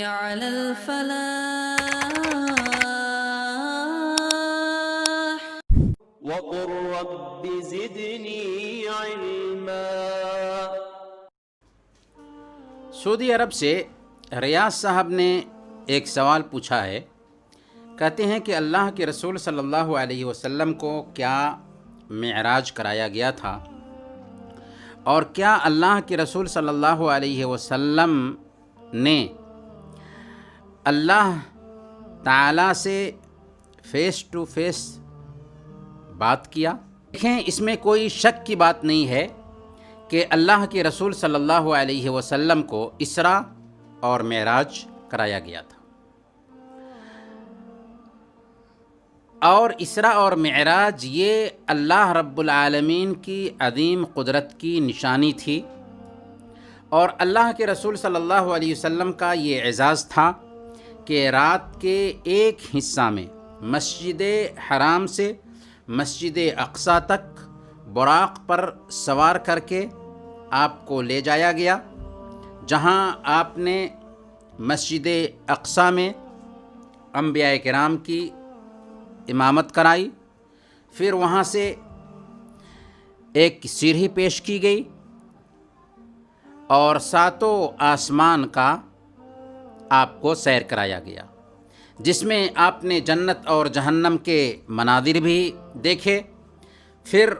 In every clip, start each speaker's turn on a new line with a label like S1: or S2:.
S1: على الفلاح.
S2: وقل رب زدنی علما.
S3: سعودی عرب سے ریاض صاحب نے ایک سوال پوچھا ہے. کہتے ہیں کہ اللہ کے رسول صلی اللہ علیہ وسلم کو کیا معراج کرایا گیا تھا، اور کیا اللہ کے رسول صلی اللہ علیہ وسلم نے اللہ تعالیٰ سے فیس ٹو فیس بات کیا؟ دیکھیں، اس میں کوئی شک کی بات نہیں ہے کہ اللہ کے رسول صلی اللہ علیہ وسلم کو اسراء اور معراج کرایا گیا تھا، اور اسراء اور معراج یہ اللہ رب العالمین کی عظیم قدرت کی نشانی تھی، اور اللہ کے رسول صلی اللہ علیہ وسلم کا یہ اعزاز تھا کہ رات کے ایک حصہ میں مسجد حرام سے مسجد اقصیٰ تک براق پر سوار کر کے آپ کو لے جایا گیا، جہاں آپ نے مسجد اقصیٰ میں انبیاء کرام کی امامت کرائی. پھر وہاں سے ایک سیڑھی پیش کی گئی اور ساتوں آسمان کا آپ کو سیر کرایا گیا، جس میں آپ نے جنت اور جہنم کے مناظر بھی دیکھے. پھر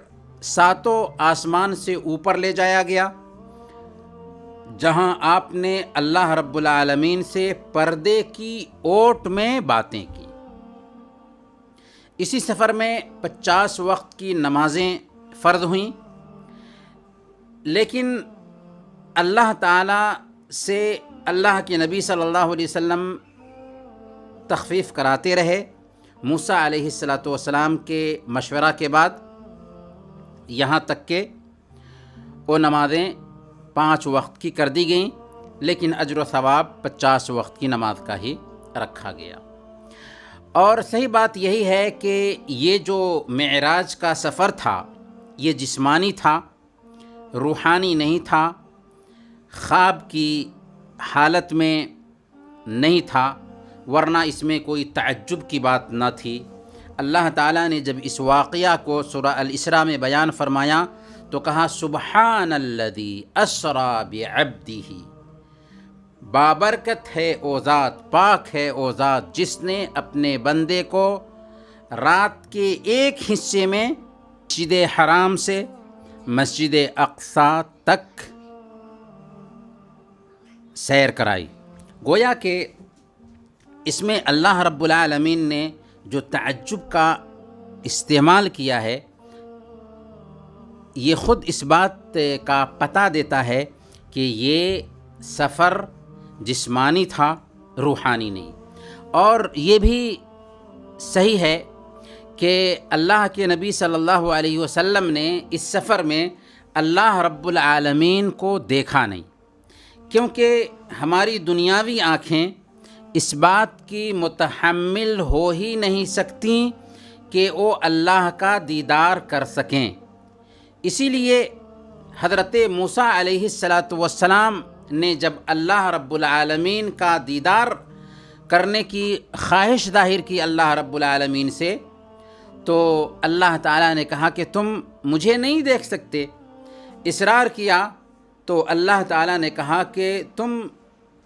S3: ساتوں آسمان سے اوپر لے جایا گیا، جہاں آپ نے اللہ رب العالمین سے پردے کی اوٹ میں باتیں کی. اسی سفر میں 50 وقت کی نمازیں فرض ہوئیں، لیکن اللہ تعالیٰ سے اللہ کے نبی صلی اللہ علیہ وسلم تخفیف کراتے رہے. موسیٰ علیہ السلام کے مشورہ کے بعد یہاں تک کہ وہ نمازیں 5 وقت کی کر دی گئیں، لیکن اجر و ثواب 50 وقت کی نماز کا ہی رکھا گیا. اور صحیح بات یہی ہے کہ یہ جو معراج کا سفر تھا یہ جسمانی تھا، روحانی نہیں تھا، خواب کی حالت میں نہیں تھا، ورنہ اس میں کوئی تعجب کی بات نہ تھی. اللہ تعالیٰ نے جب اس واقعہ کو سورہ الاسراء میں بیان فرمایا تو کہا سبحان الذی اسری بعبدہ، بابرکت ہے او ذات، پاک ہے او ذات جس نے اپنے بندے کو رات کے ایک حصے میں مسجد حرام سے مسجد اقصیٰ تک سیر کرائی. گویا کہ اس میں اللہ رب العالمین نے جو تعجب کا استعمال کیا ہے یہ خود اس بات کا پتہ دیتا ہے کہ یہ سفر جسمانی تھا، روحانی نہیں. اور یہ بھی صحیح ہے کہ اللہ کے نبی صلی اللہ علیہ وسلم نے اس سفر میں اللہ رب العالمین کو دیکھا نہیں، کیونکہ ہماری دنیاوی آنکھیں اس بات کی متحمل ہو ہی نہیں سکتی کہ وہ اللہ کا دیدار کر سکیں. اسی لیے حضرت موسیٰ علیہ السلام نے جب اللہ رب العالمین کا دیدار کرنے کی خواہش ظاہر کی اللہ رب العالمین سے، تو اللہ تعالیٰ نے کہا کہ تم مجھے نہیں دیکھ سکتے. اصرار کیا تو اللہ تعالیٰ نے کہا کہ تم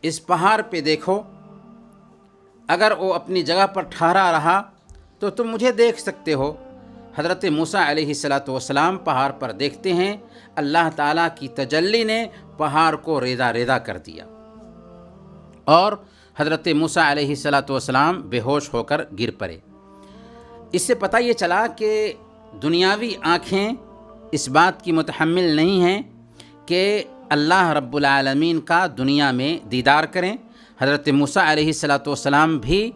S3: اس پہاڑ پہ دیکھو، اگر وہ اپنی جگہ پر ٹھہرا رہا تو تم مجھے دیکھ سکتے ہو. حضرت موسیٰ علیہ السلام پہاڑ پر دیکھتے ہیں، اللہ تعالیٰ کی تجلی نے پہاڑ کو ریزہ ریزہ کر دیا، اور حضرت موسیٰ علیہ السلام بے ہوش ہو کر گر پڑے. اس سے پتہ یہ چلا کہ دنیاوی آنکھیں اس بات کی متحمل نہیں ہیں کہ اللہ رب العالمین کا دنیا میں دیدار کریں. حضرت موسیٰ علیہ السلام بھی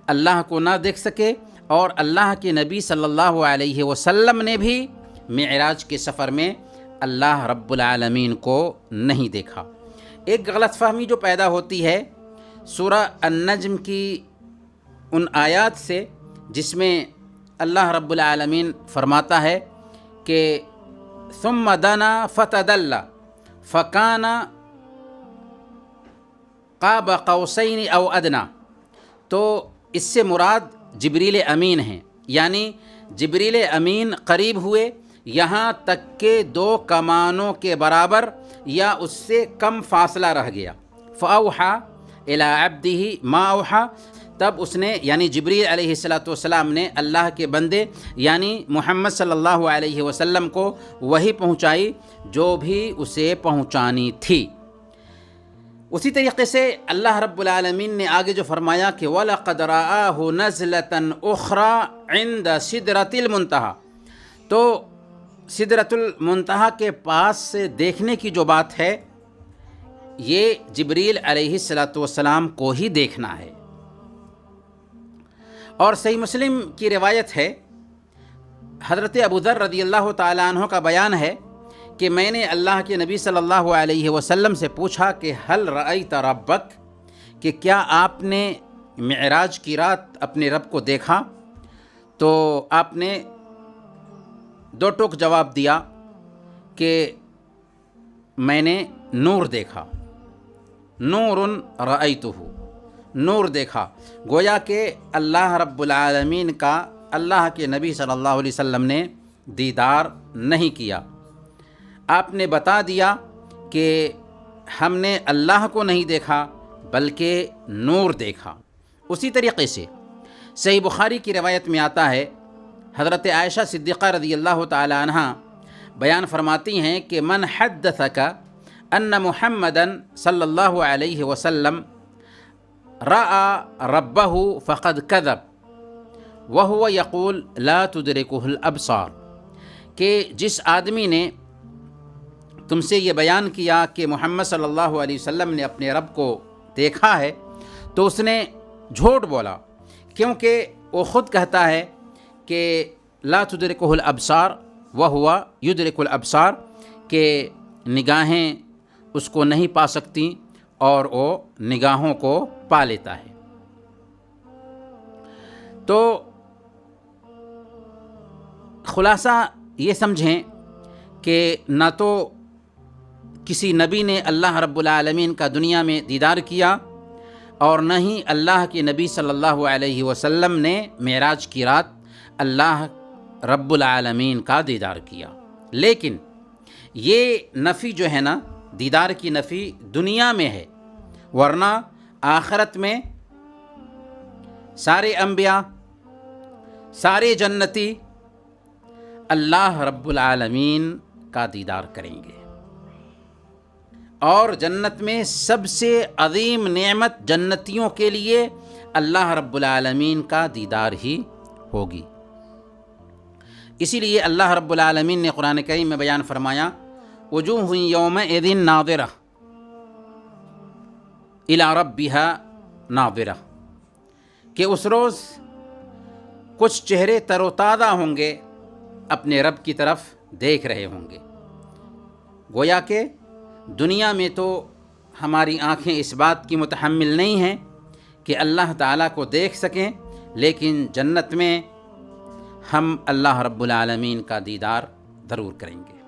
S3: اللہ کو نہ دیکھ سکے، اور اللہ کے نبی صلی اللہ علیہ وسلم نے بھی معراج کے سفر میں اللہ رب العالمین کو نہیں دیکھا. ایک غلط فہمی جو پیدا ہوتی ہے سورہ النجم کی ان آیات سے، جس میں اللہ رب العالمین فرماتا ہے کہ ثم دنا فتدلى فکان قاب قوسین او ادنا، تو اس سے مراد جبریل امین ہیں، یعنی جبریل امین قریب ہوئے یہاں تک کہ 2 کمانوں کے برابر یا اس سے کم فاصلہ رہ گیا۔ فاوحا الی عبدہ ما اوحا، تب اس نے یعنی جبریل علیہ السلام نے اللہ کے بندے یعنی محمد صلی اللہ علیہ وسلم کو وہی پہنچائی جو بھی اسے پہنچانی تھی۔ اسی طریقے سے اللہ رب العالمین نے آگے جو فرمایا کہ وَلَقَدْ رَآهُ نَزْلَةً أُخْرَى عِنْدَ سِدْرَةِ الْمُنْتَهَى، تو سدرۃ المنتہا کے پاس سے دیکھنے کی جو بات ہے یہ جبریل علیہ السلام کو ہی دیکھنا ہے۔ اور صحیح مسلم کی روایت ہے، حضرت ابوذر رضی اللہ تعالیٰ عنہ کا بیان ہے کہ میں نے اللہ کے نبی صلی اللہ علیہ وسلم سے پوچھا کہ هل رأیت ربک، کہ کیا آپ نے معراج کی رات اپنے رب کو دیکھا؟ تو آپ نے 2 ٹوک جواب دیا کہ میں نے نور دیکھا، نور رأیتہ، نور دیکھا، گویا کہ اللہ رب العالمین کا اللہ کے نبی صلی اللہ علیہ وسلم نے دیدار نہیں کیا۔ آپ نے بتا دیا کہ ہم نے اللہ کو نہیں دیکھا بلکہ نور دیکھا۔ اسی طریقے سے صحیح بخاری کی روایت میں آتا ہے، حضرت عائشہ صدیقہ رضی اللہ تعالی عنہ بیان فرماتی ہیں کہ من حدثک ان محمدا صلی اللہ علیہ وسلم رأى ربہ فقد کذب وہو یقول لا تدرکہ الابصار، کہ جس آدمی نے تم سے یہ بیان کیا کہ محمد صلی اللہ علیہ وسلم نے اپنے رب کو دیکھا ہے تو اس نے جھوٹ بولا، کیونکہ وہ خود کہتا ہے کہ لا تدرکہ الابصار وہو یدرک الابصار، کہ نگاہیں اس کو نہیں پا سکتی اور وہ نگاہوں کو پا لیتا ہے۔ تو خلاصہ یہ سمجھیں کہ نہ تو کسی نبی نے اللہ رب العالمین کا دنیا میں دیدار کیا اور نہ ہی اللہ کے نبی صلی اللہ علیہ وسلم نے معراج کی رات اللہ رب العالمین کا دیدار کیا۔ لیکن یہ نفی جو ہے نا، دیدار کی نفی دنیا میں ہے، ورنہ آخرت میں سارے انبیاء، سارے جنتی اللہ رب العالمین کا دیدار کریں گے، اور جنت میں سب سے عظیم نعمت جنتیوں کے لیے اللہ رب العالمین کا دیدار ہی ہوگی۔ اسی لیے اللہ رب العالمین نے قرآن کریم میں بیان فرمایا وجوہ یومئذ ناظرہ الی ربہا ناظرہ، کہ اس روز کچھ چہرے تر و تازہ ہوں گے، اپنے رب کی طرف دیکھ رہے ہوں گے۔ گویا کہ دنیا میں تو ہماری آنکھیں اس بات کی متحمل نہیں ہیں کہ اللہ تعالیٰ کو دیکھ سکیں، لیکن جنت میں ہم اللہ رب العالمین کا دیدار ضرور کریں گے۔